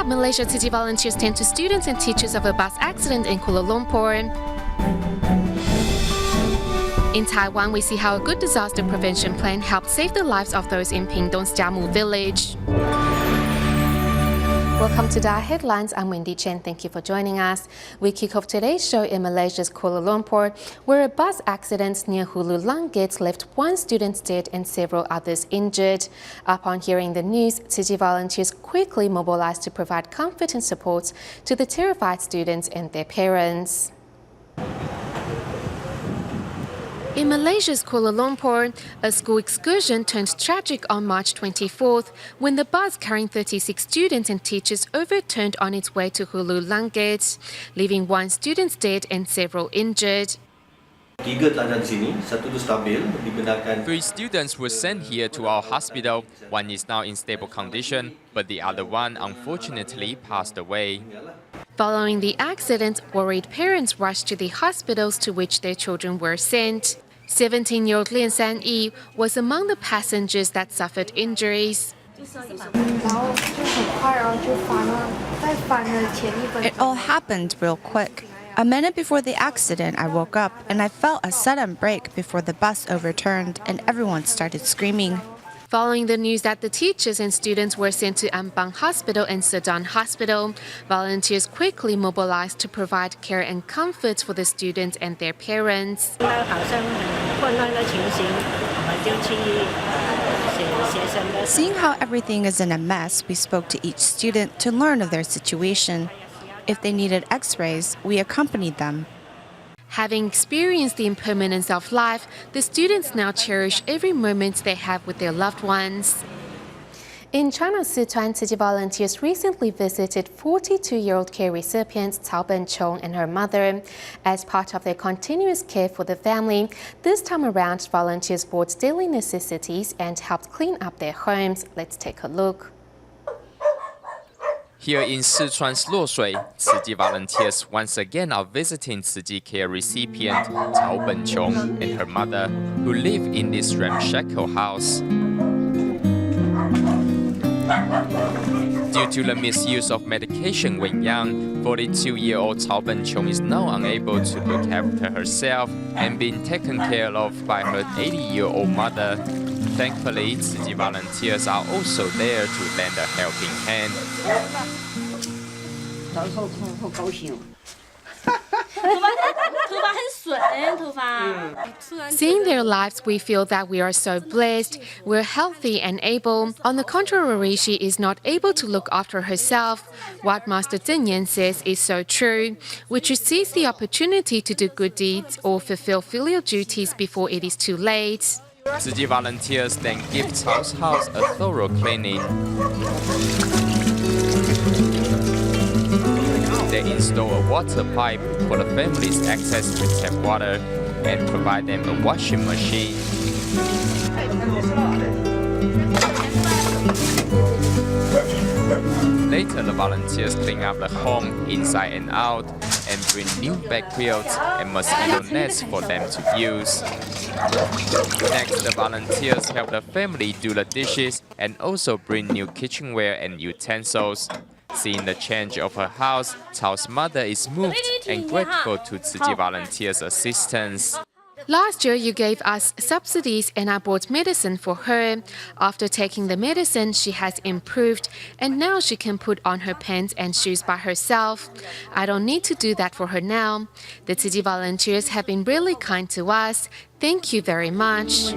Malaysia Tzu Chi volunteers tend to students and teachers of a bus accident in Kuala Lumpur. In Taiwan, we see how a good disaster prevention plan helped save the lives of those in Pingtung's Jiamu village. Welcome to DaAi Headlines. I'm Wendy Chen. Thank you for joining us. We kick off today's show in Malaysia's Kuala Lumpur, where a bus accident near Hulu Langit left one student dead and several others injured. Upon hearing the news, Tzu Chi volunteers quickly mobilized to provide comfort and support to the terrified students and their parents. In Malaysia's Kuala Lumpur, a school excursion turned tragic on March 24th when the bus carrying 36 students and teachers overturned on its way to Hulu Langit, leaving one student dead and several injured. 3 students were sent here to our hospital. One is now in stable condition, but the other one unfortunately passed away. Following the accident, worried parents rushed to the hospitals to which their children were sent. 17-year-old Lian San Yi was among the passengers that suffered injuries. It all happened real quick. A minute before the accident, I woke up and I felt a sudden brake before the bus overturned and everyone started screaming. Following the news that the teachers and students were sent to Ampang Hospital and Sedan Hospital, volunteers quickly mobilized to provide care and comfort for the students and their parents. Seeing how everything is in a mess, we spoke to each student to learn of their situation. If they needed x-rays, we accompanied them. Having experienced the impermanence of life, the students now cherish every moment they have with their loved ones. In China's Sichuan, Tzu Chi volunteers recently visited 42-year-old care recipient Cao Chong and her mother. As part of their continuous care for the family, this time around, volunteers bought daily necessities and helped clean up their homes. Let's take a look. Here in Sichuan's Luoshui, Tzu Chi volunteers once again are visiting Tzu Chi care recipient Cao Chong and her mother, who live in this ramshackle house. Due to the misuse of medication when young, 42-year-old Cao Chong is now unable to look after herself and being taken care of by her 80-year-old mother. Thankfully, Tzu Chi volunteers are also there to lend a helping hand. Seeing their lives, we feel that we are so blessed. We're healthy and able. On the contrary, she is not able to look after herself. What Master Zheng Yan says is so true. We should seize the opportunity to do good deeds or fulfill filial duties before it is too late. Tzu Chi volunteers then give Cao's house a thorough cleaning. They install a water pipe for the family's access to tap water and provide them a washing machine. Later, the volunteers clean up the home inside and out and bring new bed quilts and mosquito nets for them to use. Next, the volunteers help the family do the dishes and also bring new kitchenware and utensils. Seeing the change of her house, Cao's mother is moved and grateful to Tzu Chi volunteers' assistance. Last year, you gave us subsidies and I bought medicine for her. After taking the medicine, she has improved and now she can put on her pants and shoes by herself. I don't need to do that for her now. The Tzu Chi volunteers have been really kind to us. Thank you very much.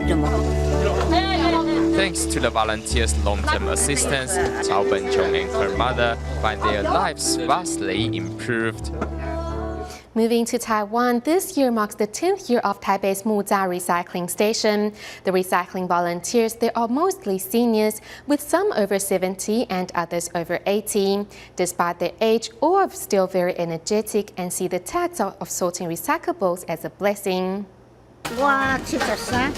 Thanks to the volunteers' long-term assistance, Cao Chong and her mother find their lives vastly improved. Moving to Taiwan, this year marks the 10th year of Taipei's Mucja recycling station. The recycling volunteers, they are mostly seniors, with some over 70 and others over 80. Despite their age, all are still very energetic and see the task of sorting recyclables as a blessing. 73 75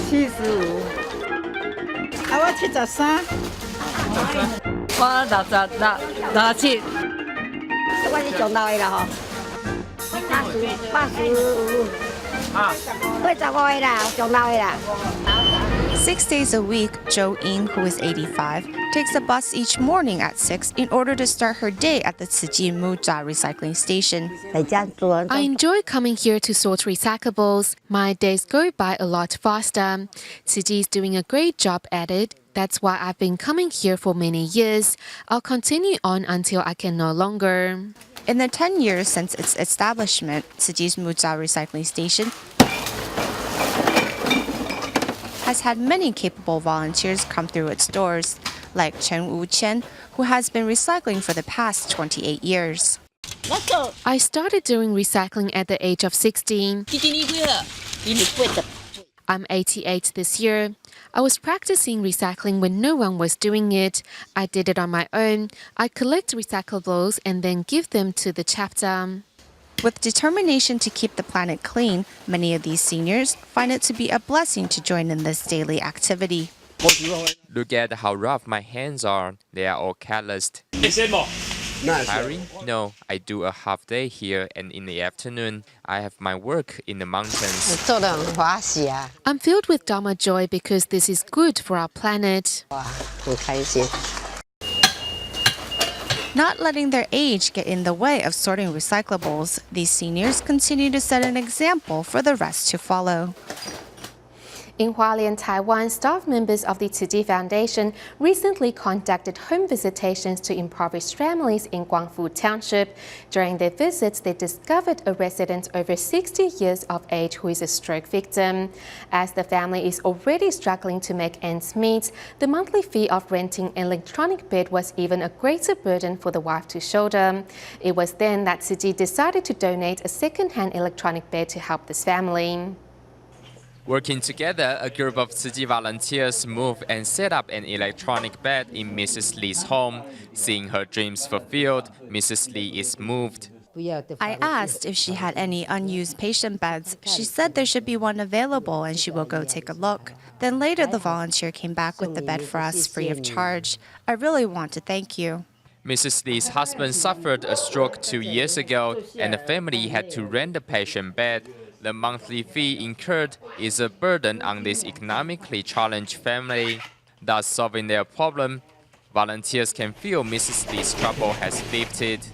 73 67 我是上老的啦吼85 85的啦，上老的啦。6 days a week, Jo In, who is 85, takes a bus each morning at 6 in order to start her day at the Tzu Chi Muza recycling station. I enjoy coming here to sort recyclables. My days go by a lot faster. Tzu Chi is doing a great job at it. That's why I've been coming here for many years. I'll continue on until I can no longer. In the 10 years since its establishment, Tzu Chi's Muza recycling station has had many capable volunteers come through its doors, like Chen Wu-chen, who has been recycling for the past 28 years. I started doing recycling at the age of 16. I'm 88 this year. I was practicing recycling when no one was doing it. I did it on my own. I collect recyclables and then give them to the chapter. With determination to keep the planet clean, many of these seniors find it to be a blessing to join in this daily activity. Look at how rough my hands are. They are all calloused. Tiring? No, I do a half day here, and in the afternoon, I have my work in the mountains. I'm filled with Dharma joy because this is good for our planet. Not letting their age get in the way of sorting recyclables, these seniors continue to set an example for the rest to follow. In Hualien, Taiwan, staff members of the Tzu Chi Foundation recently conducted home visitations to impoverished families in Guangfu Township. During their visits, they discovered a resident over 60 years of age who is a stroke victim. As the family is already struggling to make ends meet, the monthly fee of renting an electronic bed was even a greater burden for the wife to shoulder. It was then that Tzu Chi decided to donate a second-hand electronic bed to help this family. Working together, a group of Tzu Chi volunteers moved and set up an electronic bed in Mrs. Lee's home. Seeing her dreams fulfilled, Mrs. Lee is moved. I asked if she had any unused patient beds. She said there should be one available and she will go take a look. Then later the volunteer came back with the bed for us free of charge. I really want to thank you. Mrs. Lee's husband suffered a stroke 2 years ago, and the family had to rent the patient bed. The monthly fee incurred is a burden on this economically challenged family. Thus, solving their problem, volunteers can feel Mrs. Lee's trouble has lifted.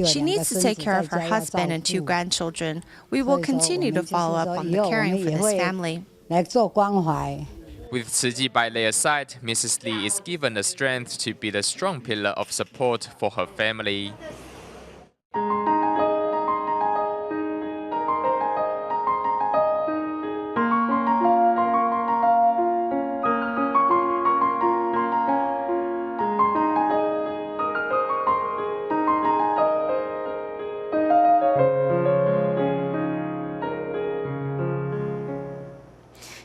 She needs to take care of her husband and 2 grandchildren. We will continue to follow up on the caring for this family. With Tzu Chi by their side, Mrs. Lee is given the strength to be the strong pillar of support for her family.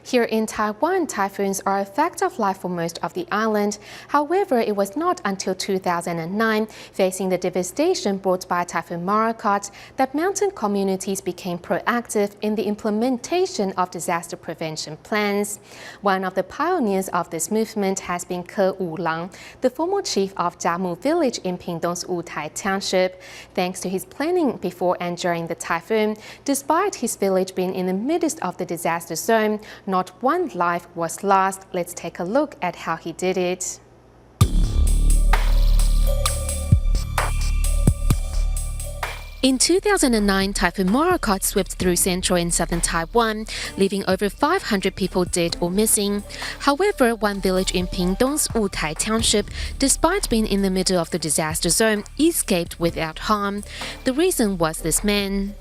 Here in Taiwan, typhoons are a fact of life for most of the island. However, it was not until 2009, facing the devastation brought by Typhoon Morakot, that mountain communities became proactive in the implementation of disaster prevention plans. One of the pioneers of this movement has been Ke Wulang, the former chief of Jiamu village in Pingtung's Wutai Township. Thanks to his planning before and during the typhoon, despite his village being in the midst of the disaster zone, not one life was lost. Let's take a look at how he did it. In 2009, Typhoon Morakot swept through central and southern Taiwan, leaving over 500 people dead or missing. However, one village in Pingtung's Wutai Township, despite being in the middle of the disaster zone, escaped without harm. The reason was this man.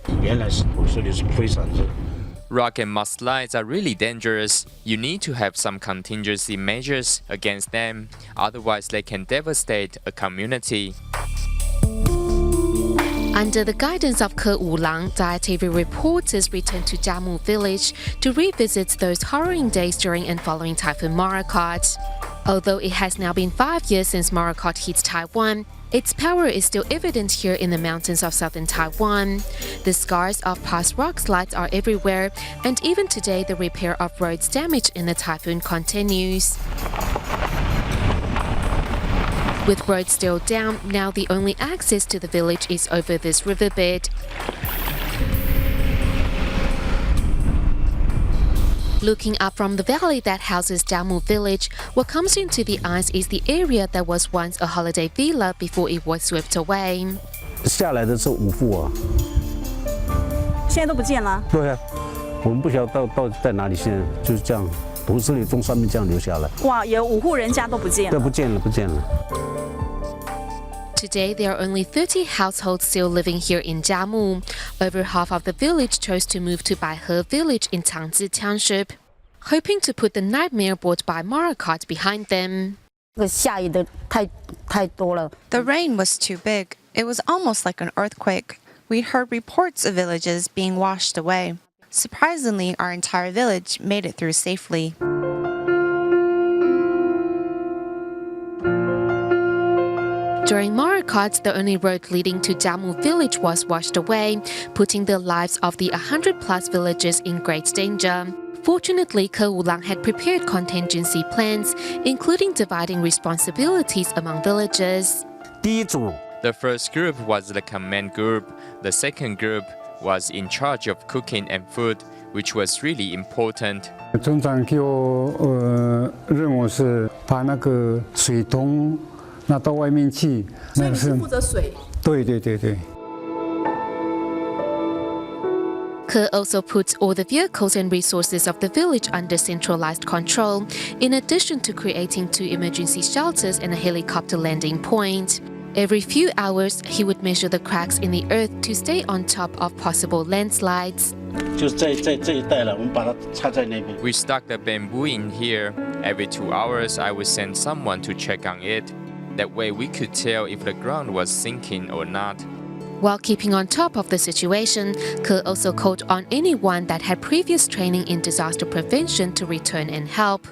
Rock and mudslides are really dangerous. You need to have some contingency measures against them, otherwise they can devastate a community. Under the guidance of Ke Wulang, DaAi TV reporters returned to Jiamu village to revisit those harrowing days during and following Typhoon Morakot. Although it has now been 5 years since Morakot hit Taiwan, its power is still evident here in the mountains of southern Taiwan. The scars of past rock slides are everywhere, and even today the repair of roads damaged in the typhoon continues. With roads still down, now the only access to the village is over this riverbed. Looking up from the valley that houses Jiamu village, what comes into the eyes is the area that was once a holiday villa before it was swept away. 下来的是5户啊，现在都不见了。对啊，我们不晓得到底在哪里，现在就是这样，土石里从上面这样流下来。哇，有5户人家都不见了。对，不见了，不见了。 Today, there are only 30 households still living here in Jiamu. Over half of the village chose to move to Baihe village in Tangzi Township, hoping to put the nightmare brought by Marakot behind them. 下雨的太多了。 The rain was too big. It was almost like an earthquake. We'd heard reports of villages being washed away. Surprisingly, our entire village made it through safely. During Marakot, the only road leading to Jiamu village was washed away, putting the lives of the 100-plus villagers in great danger. Fortunately, Ke Wulang had prepared contingency plans, including dividing responsibilities among villagers. 第一组 The first group was the command group. The second group was in charge of cooking and food, which was really important. 村长给我任务是把那个水桶拿到外面去。所以你是负责水。对。 Ke also puts all the vehicles and resources of the village under centralized control, in addition to creating 2 emergency shelters and a helicopter landing point. Every few hours, he would measure the cracks in the earth to stay on top of possible landslides. 就在这一带了，我们把它插在那边。 We stuck the bamboo in here. Every 2 hours, I would send someone to check on it. That way we could tell if the ground was sinking or not. While keeping on top of the situation, Ke also called on anyone that had previous training in disaster prevention to return and help.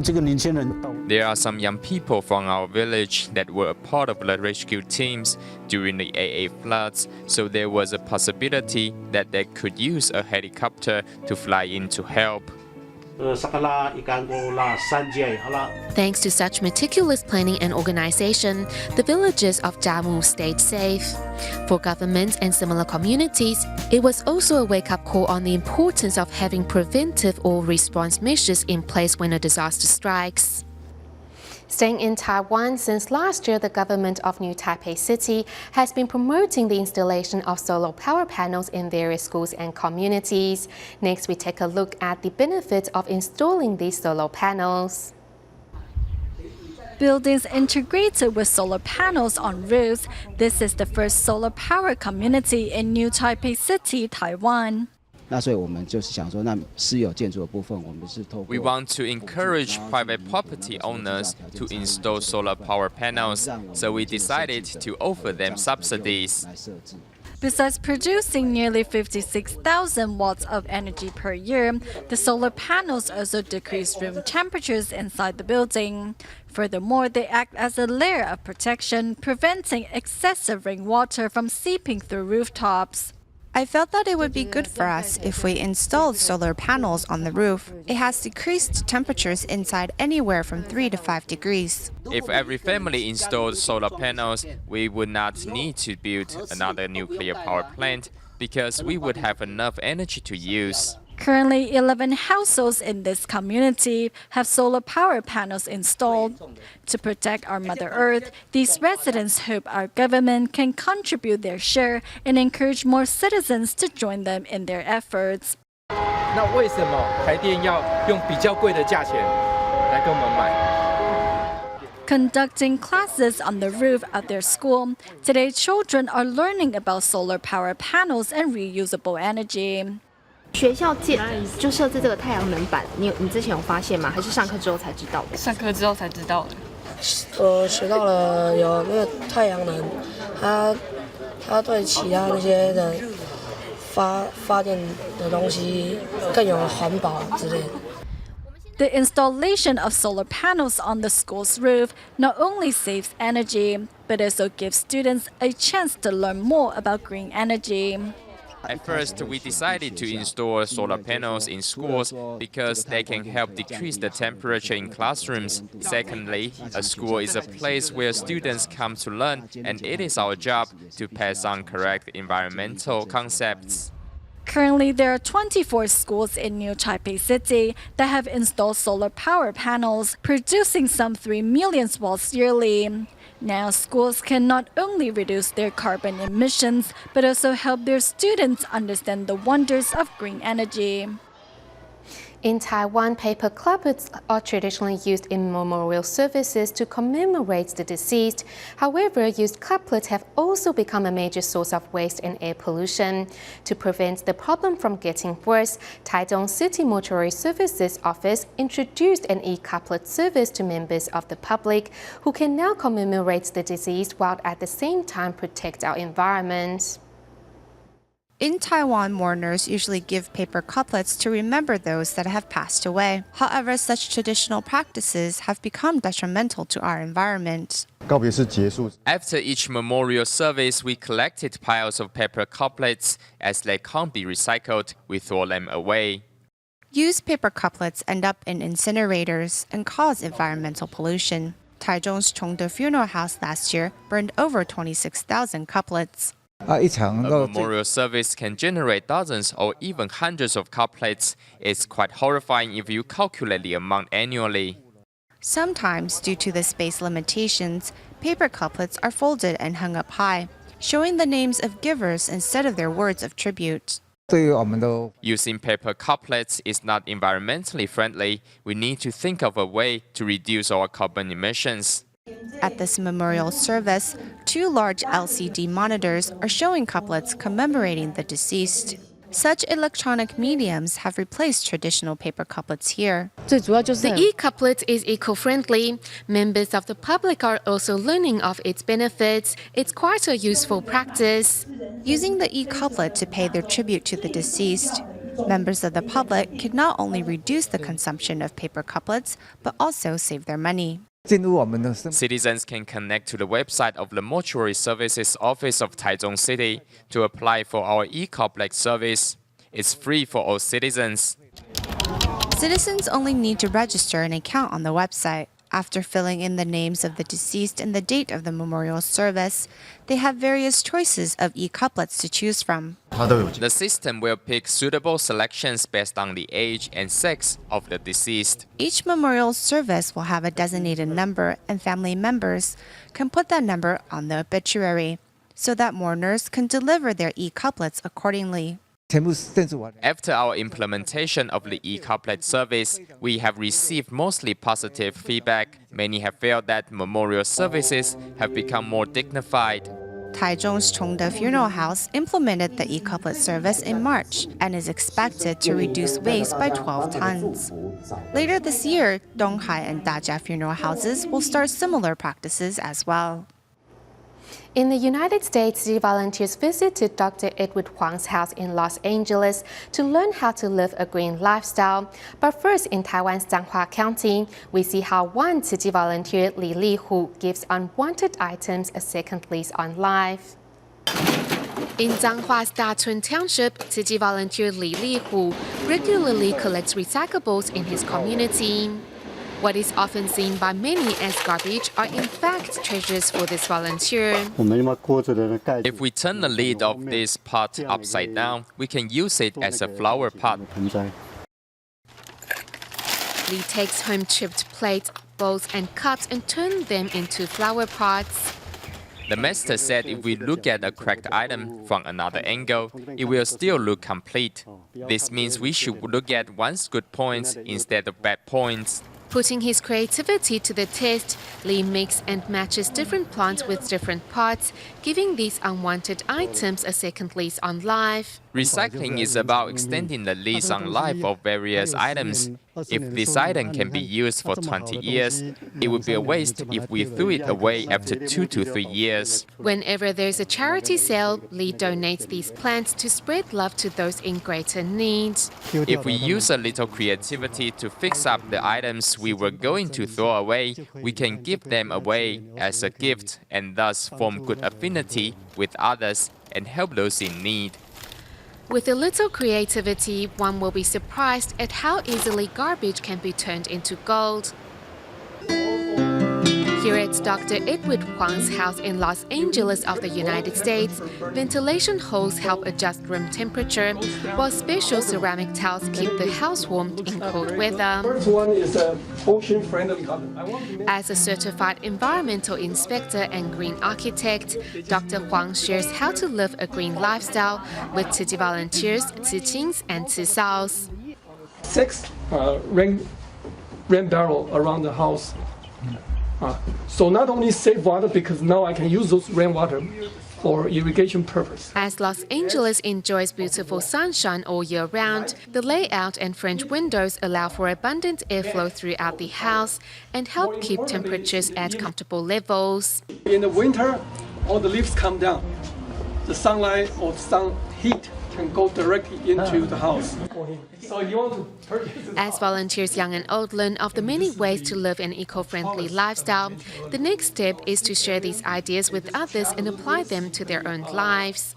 这个年轻人到 There are some young people from our village that were a part of the rescue teams during the AA floods, so there was a possibility that they could use a helicopter to fly in to help. Thanks to such meticulous planning and organization, the villagers of Jiamu stayed safe. For governments and similar communities, it was also a wake-up call on the importance of having preventive or response measures in place when a disaster strikes. Staying in Taiwan, since last year, the government of New Taipei City has been promoting the installation of solar power panels in various schools and communities. Next, we take a look at the benefits of installing these solar panels. Buildings integrated with solar panels on roofs. This is the first solar power community in New Taipei City, Taiwan. 那所以我们就是想说，那私有建筑的部分，我们是透过 We want to encourage private property owners to install solar power panels, so we decided to offer them subsidies. 来设置。 Besides producing nearly 56,000 watts of energy per year, the solar panels also decrease room temperatures inside the building. Furthermore, they act as a layer of protection, preventing excessive rainwater from seeping through rooftops. I felt that it would be good for us if we installed solar panels on the roof. It has decreased temperatures inside anywhere from 3 to 5 degrees. If every family installed solar panels, we would not need to build another nuclear power plant because we would have enough energy to use. Currently, 11 households in this community have solar power panels installed. To protect our Mother Earth, these residents hope our government can contribute their share and encourage more citizens to join them in their efforts. 那为什么台电要用比较贵的价钱来跟我们买？ Conducting classes on the roof at their school, today children are learning about solar power panels and reusable energy. 学校就设置这个太阳能板，你之前有发现吗？还是上课之后才知道的？上课之后才知道的。我学到了有那个太阳能，它对其他那些的发电的东西更有环保之类的。 The installation of solar panels on the school's roof not only saves energy, but also gives students a chance to learn more about green energy. At first, we decided to install solar panels in schools because they can help decrease the temperature in classrooms. Secondly, a school is a place where students come to learn, and it is our job to pass on correct environmental concepts. Currently, there are 24 schools in New Taipei City that have installed solar power panels, producing some 3 million watts yearly. Now, schools can not only reduce their carbon emissions, but also help their students understand the wonders of green energy. In Taiwan, paper couplets are traditionally used in memorial services to commemorate the deceased. However, used couplets have also become a major source of waste and air pollution. To prevent the problem from getting worse, Taichung City Mortuary Services Office introduced an e-couplet service to members of the public who can now commemorate the deceased while at the same time protect our environment. In Taiwan, mourners usually give paper couplets to remember those that have passed away. However, such traditional practices have become detrimental to our environment. After each memorial service, we collected piles of paper couplets. As they can't be recycled, we throw them away. Used paper couplets end up in incinerators and cause environmental pollution. Taichung's Chongde Funeral House last year burned over 26,000 couplets. A memorial service can generate dozens or even hundreds of couplets. It's quite horrifying if you calculate the amount annually. Sometimes, due to the space limitations, paper couplets are folded and hung up high, showing the names of givers instead of their words of tribute. Using paper couplets is not environmentally friendly. We need to think of a way to reduce our carbon emissions. At this memorial service, 2 large LCD monitors are showing couplets commemorating the deceased. Such electronic mediums have replaced traditional paper couplets here. The e-couplet is eco-friendly. Members of the public are also learning of its benefits. It's quite a useful practice. Using the e-couplet to pay their tribute to the deceased, members of the public can not only reduce the consumption of paper couplets, but also save their money. Citizens can connect to the website of the Mortuary Services Office of Taichung City to apply for our e-couplet service. It's free for all citizens. Citizens only need to register an account on the website. After filling in the names of the deceased and the date of the memorial service, they have various choices of e-couplets to choose from. The system will pick suitable selections based on the age and sex of the deceased. Each memorial service will have a designated number, and family members can put that number on the obituary so that mourners can deliver their e-couplets accordingly. After our implementation of the e-couplet service, we have received mostly positive feedback. Many have felt that memorial services have become more dignified. Taichung's Chongde Funeral House implemented the e-couplet service in March and is expected to reduce waste by 12 tons. Later this year, Donghai and Dajia Funeral Houses will start similar practices as well. In the United States, city volunteers visited Dr. Edward Huang's house in Los Angeles to learn how to live a green lifestyle. But first, in Taiwan's Changhua County, we see how one city volunteer, Li Lihu, gives unwanted items a second lease on life. In Zhanghua's Dachun Township, city volunteer Li Lihu regularly collects recyclables in his community. What is often seen by many as garbage are in fact treasures for this volunteer. If we turn the lid of this pot upside down, we can use it as a flower pot. Li takes home chipped plates, bowls and cups and turns them into flower pots. The master said if we look at a cracked item from another angle, it will still look complete. This means we should look at one's good points instead of bad points. Putting his creativity to the test, Li mixes and matches different plants with different pots, giving these unwanted items a second lease on life. Recycling is about extending the lease on life of various items. If this item can be used for 20 years, it would be a waste if we threw it away after 2 to 3 years. Whenever there's a charity sale, Li donates these plants to spread love to those in greater need. If we use a little creativity to fix up the items we were going to throw away, we can give them away as a gift and thus form good affinity with others and help those in need. With a little creativity, one will be surprised at how easily garbage can be turned into gold. Here at At Dr. Edward Huang's house in Los Angeles of the United States, ventilation holes help adjust room temperature, while special ceramic tiles keep the house warm in cold weather. First one is an ocean-friendly garden. As a certified environmental inspector and green architect, Dr. Huang shares how to live a green lifestyle with Tzu Chi volunteers, Tzu Chins, and Tzu Saos. 6 rain barrel around the house. So not only save water, because now I can use those rainwater for irrigation purpose. As Los Angeles enjoys beautiful sunshine all year round, the layout and French windows allow for abundant airflow throughout the house and help keep temperatures at comfortable levels. In the winter, all the leaves come down. The sunlight or sun heat can go directly into the house. So you want to purchase this As volunteers young and old learn of the many ways to live an eco-friendly lifestyle, the next step is to share these ideas with others and apply them to their own lives.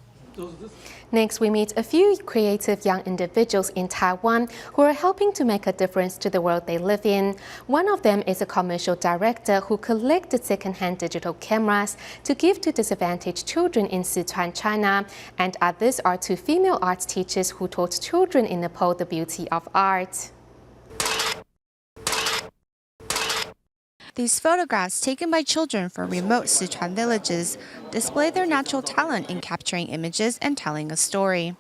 Next, we meet a few creative young individuals in Taiwan who are helping to make a difference to the world they live in. One of them is a commercial director who collected second-hand digital cameras to give to disadvantaged children in Sichuan, China. And others are two female art teachers who taught children in Nepal the beauty of art. These photographs taken by children from remote Sichuan villages display their natural talent in capturing images and telling a story.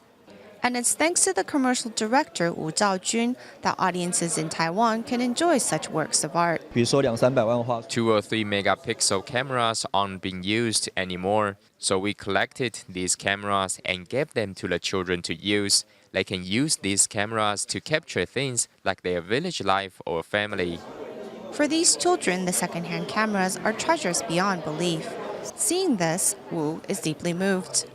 And it's thanks to the commercial director Wu Zhaojun that audiences in Taiwan can enjoy such works of art. 2 or 3 megapixel cameras aren't being used anymore, so we collected these cameras and gave them to the children to use. They can use these cameras to capture things like their village life or family. For these children, the second-hand cameras are treasures beyond belief. Seeing this, Wu is deeply moved.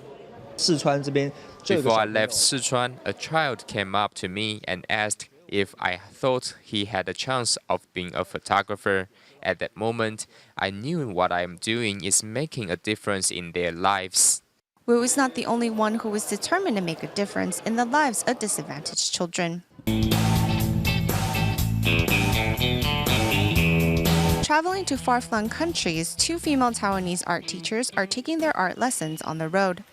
Before I left Sichuan, a child came up to me and asked if I thought he had a chance of being a photographer. At that moment, I knew what I am doing is making a difference in their lives. Wu is not the only one who is determined to make a difference in the lives of disadvantaged children. Traveling to far-flung countries, 2 female Taiwanese art teachers are taking their art lessons on the road.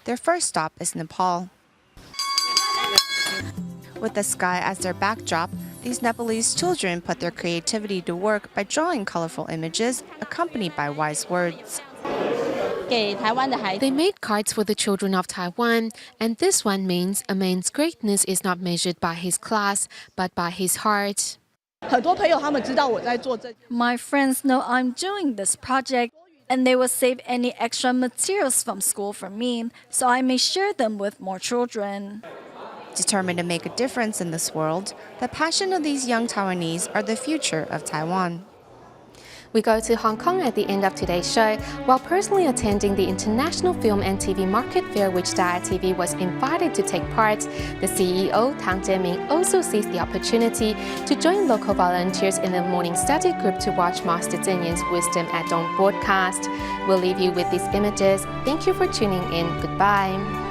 Their first stop is Nepal. With the sky as their backdrop, these Nepalese children put their creativity to work by drawing colorful images accompanied by wise words. They made cards for the children of Taiwan, and this one means a man's greatness is not measured by his class, but by his heart. My friends know I'm doing this project, and they will save any extra materials from school for me, so I may share them with more children. Determined to make a difference in this world, the passion of these young Taiwanese are the future of Taiwan. We go to Hong Kong at the end of today's show. While personally attending the International Film and TV Market Fair, which DaAi TV was invited to take part, the CEO, Tang Jianming, also seized the opportunity to join local volunteers in the morning study group to watch Master Zheng Yan's Wisdom at Dawn broadcast. We'll leave you with these images. Thank you for tuning in. Goodbye.